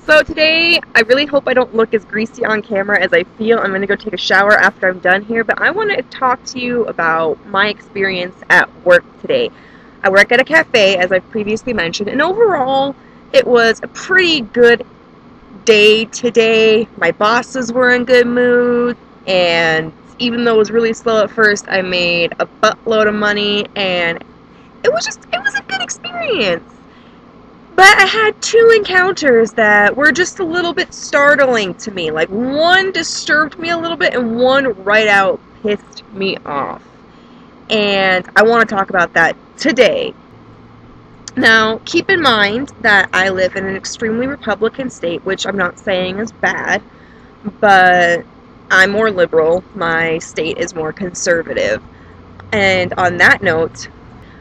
So today, I really hope I don't look as greasy on camera as I feel. I'm going to go take a shower after I'm done here, but I want to talk to you about my experience at work today. I work at a cafe, as I've previously mentioned, and overall, it was a pretty good day today. My bosses were in good mood, and even though it was really slow at first, I made a buttload of money, and it was a good experience. But I had two encounters that were just a little bit startling to me. Like, one disturbed me a little bit, and one right out pissed me off. And I want to talk about that today. Now, keep in mind that I live in an extremely Republican state, which I'm not saying is bad, but I'm more liberal. My state is more conservative. And on that note,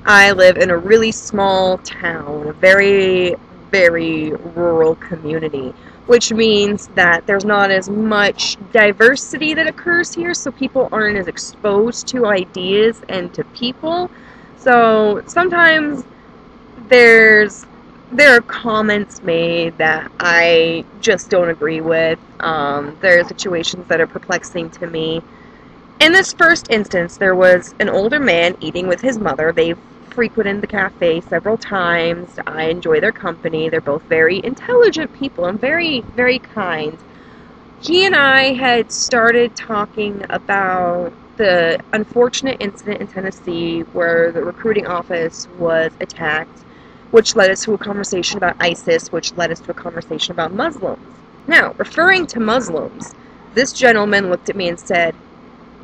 I live in a really small town, a very, very rural community, which means that there's not as much diversity that occurs here, so people aren't as exposed to ideas and to people. So sometimes there are comments made that I just don't agree with. There are situations that are perplexing to me. In this first instance, there was an older man eating with his mother. They've frequented the cafe several times. I enjoy their company. They're both very intelligent people and very, very kind. He and I had started talking about the unfortunate incident in Tennessee where the recruiting office was attacked, which led us to a conversation about ISIS, which led us to a conversation about Muslims. Now, referring to Muslims, this gentleman looked at me and said,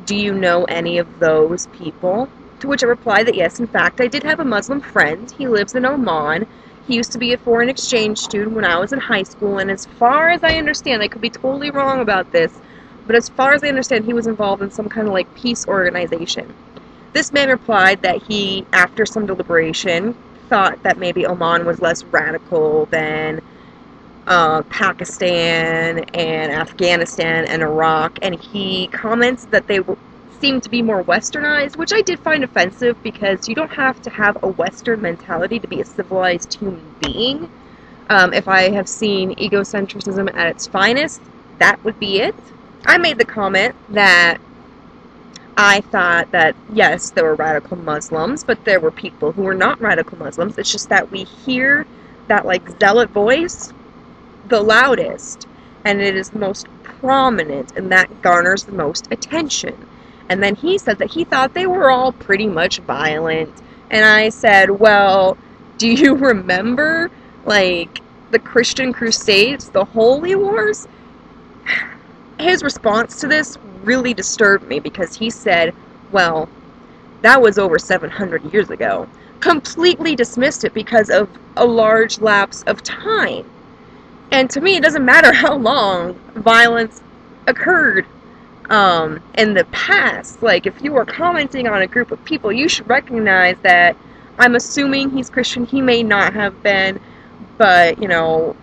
"Do you know any of those people?" To which I replied that yes, in fact, I did have a Muslim friend. He lives in Oman. He used to be a foreign exchange student when I was in high school, and as far as I understand, I could be totally wrong about this, but as far as I understand, he was involved in some kind of like peace organization. This man replied that he, after some deliberation, thought that maybe Oman was less radical than Pakistan and Afghanistan and Iraq, and he comments that they seem to be more westernized, which I did find offensive because you don't have to have a Western mentality to be a civilized human being. If I have seen egocentrism at its finest, that would be it. I made the comment that I thought that, yes, there were radical Muslims, but there were people who were not radical Muslims. It's just that we hear that, like, zealot voice the loudest, and it is the most prominent, and that garners the most attention. And then he said that he thought they were all pretty much violent. And I said, well, do you remember, like, the Christian Crusades, the Holy Wars? His response to this really disturbed me because he said, well, that was over 700 years ago. Completely dismissed it because of a large lapse of time. And to me, it doesn't matter how long violence occurred in the past. Like, if you were commenting on a group of people, you should recognize that I'm assuming he's Christian. He may not have been, but, you know,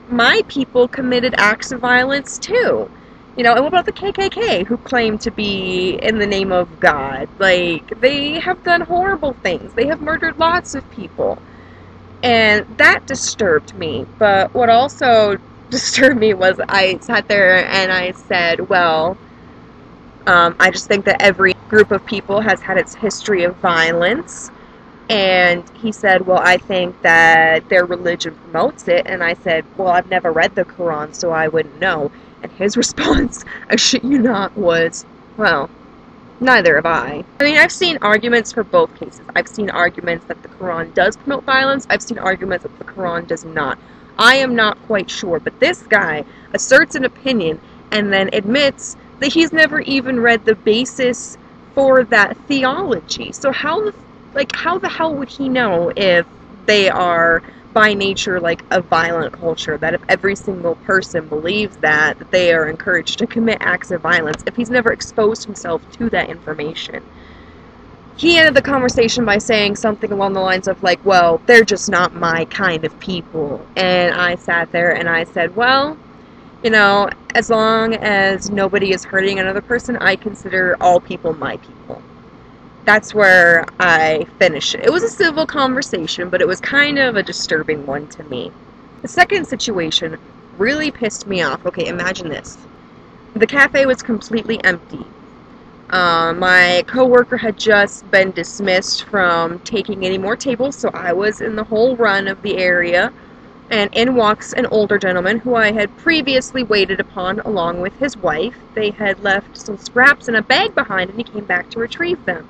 my people committed acts of violence too. You know, and what about the KKK, who claim to be in the name of God? Like, they have done horrible things. They have murdered lots of people. And that disturbed me. But what also disturbed me was I sat there and I said, well, I just think that every group of people has had its history of violence. And he said, well, I think that their religion promotes it. And I said, well, I've never read the Quran, so I wouldn't know. And his response, I shit you not, was, well, neither have I. I mean, I've seen arguments for both cases. I've seen arguments that the Quran does promote violence. I've seen arguments that the Quran does not. I am not quite sure. But this guy asserts an opinion and then admits that he's never even read the basis for that theology. So how the hell would he know if they are by nature like a violent culture, that if every single person believes that they are encouraged to commit acts of violence, if he's never exposed himself to that information? He ended the conversation by saying something along the lines of like, well, they're just not my kind of people. And I sat there and I said, well, you know, as long as nobody is hurting another person, I consider all people my people. That's where I finished it. It was a civil conversation, but it was kind of a disturbing one to me. The second situation really pissed me off. Okay, imagine this. The cafe was completely empty. My coworker had just been dismissed from taking any more tables, so I was in the whole run of the area, and in walks an older gentleman who I had previously waited upon along with his wife. They had left some scraps in a bag behind, and he came back to retrieve them.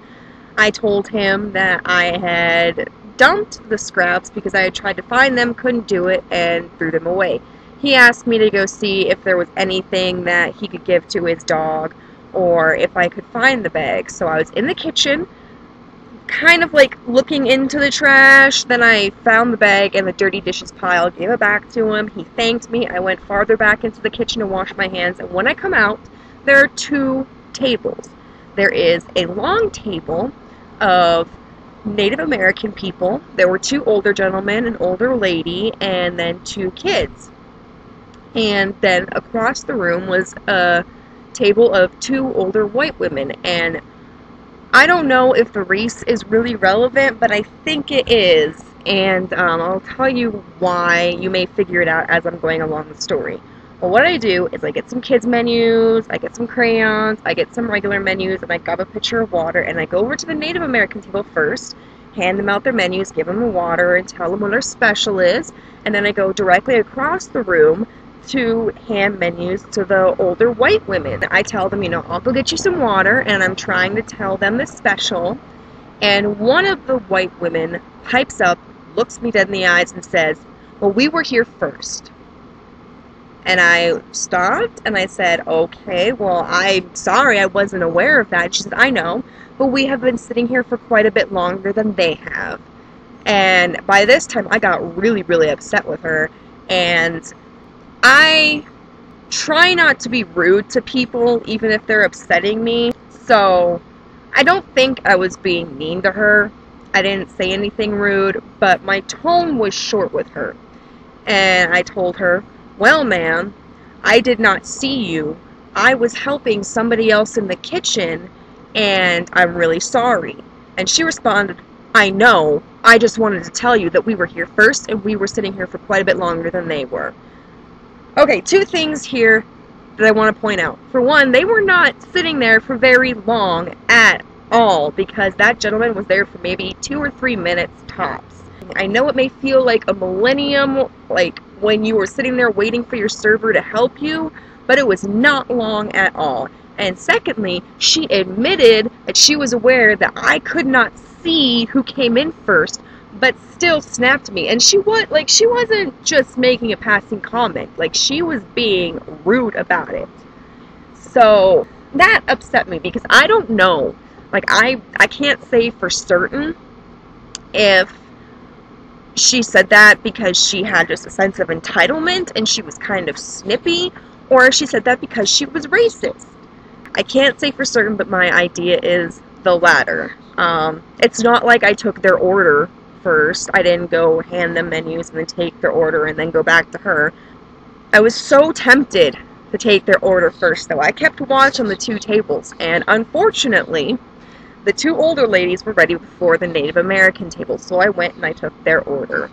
I told him that I had dumped the scraps because I had tried to find them, couldn't do it, and threw them away. He asked me to go see if there was anything that he could give to his dog, or if I could find the bag. So I was in the kitchen, kind of like looking into the trash. Then I found the bag in the dirty dishes pile, gave it back to him. He thanked me. I went farther back into the kitchen to wash my hands, and when I come out, there are two tables. There is a long table of Native American people. There were two older gentlemen, an older lady, and then two kids. And then across the room was a table of two older white women, and I don't know if the race is really relevant, but I think it is, and I'll tell you why. You may figure it out as I'm going along the story. Well, what I do is I get some kids menus, I get some crayons, I get some regular menus, and I grab a pitcher of water, and I go over to the Native American table first, hand them out their menus, give them the water, and tell them what their special is, and then I go directly across the room to hand menus to the older white women. I tell them, I'll go get you some water, and I'm trying to tell them the special, and one of the white women pipes up, looks me dead in the eyes, and says, well, we were here first. And I stopped, and I said, okay, well, I'm sorry, I wasn't aware of that. She said, I know, but we have been sitting here for quite a bit longer than they have. And by this time, I got really, really upset with her, and I try not to be rude to people, even if they're upsetting me, so I don't think I was being mean to her. I didn't say anything rude, but my tone was short with her. And I told her, well, ma'am, I did not see you. I was helping somebody else in the kitchen, and I'm really sorry. And she responded, I know, I just wanted to tell you that we were here first, and we were sitting here for quite a bit longer than they were. Okay, two things here that I want to point out. For one, they were not sitting there for very long at all, because that gentleman was there for maybe 2 or 3 minutes tops. I know it may feel like a millennium, like when you were sitting there waiting for your server to help you, but it was not long at all. And secondly, she admitted that she was aware that I could not see who came in first, but still snapped me. And she wasn't just making a passing comment, like she was being rude about it. So that upset me, because I don't know, like I can't say for certain if she said that because she had just a sense of entitlement and she was kind of snippy, or if she said that because she was racist. I can't say for certain, but my idea is the latter. It's not like I took their order first. I didn't go hand them menus and then take their order and then go back to her. I was so tempted to take their order first, though. I kept watch on the two tables, and unfortunately, the two older ladies were ready before the Native American table, so I went and I took their order.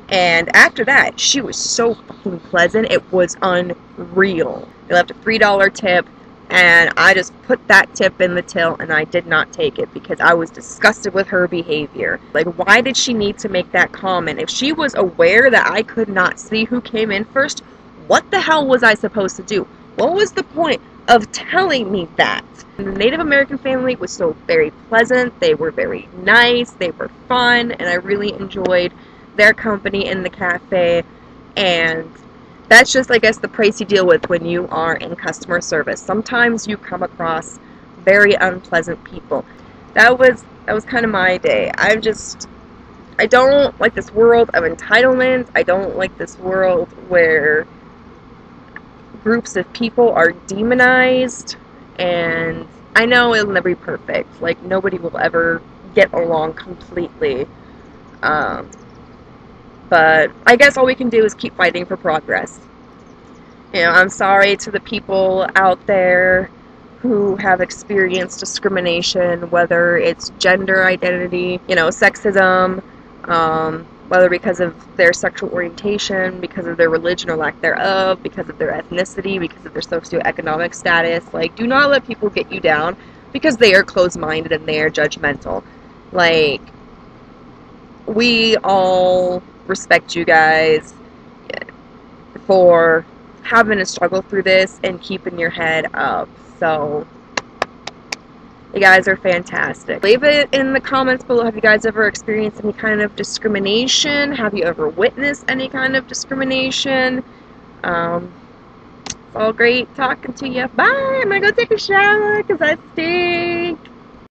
And after that, she was so fucking pleasant, it was unreal. They left a $3 tip, and I just put that tip in the till, and I did not take it because I was disgusted with her behavior. Like, why did she need to make that comment? If she was aware that I could not see who came in first, what the hell was I supposed to do? What was the point of telling me that? And the Native American family was so very pleasant, they were very nice, they were fun, and I really enjoyed their company in the cafe, and that's just, I guess, the price you deal with when you are in customer service. Sometimes you come across very unpleasant people. That was kind of my day. I don't like this world of entitlement. I don't like this world where groups of people are demonized, and I know it'll never be perfect. Like, nobody will ever get along completely. But I guess all we can do is keep fighting for progress. I'm sorry to the people out there who have experienced discrimination, whether it's gender identity, sexism, whether because of their sexual orientation, because of their religion or lack thereof, because of their ethnicity, because of their socioeconomic status. Like, do not let people get you down because they are closed-minded and they are judgmental. Like, we all respect you guys for having to struggle through this and keeping your head up. So, you guys are fantastic. Leave it in the comments below. Have you guys ever experienced any kind of discrimination? Have you ever witnessed any kind of discrimination? It's all great talking to you. Bye! I'm gonna go take a shower because I stink.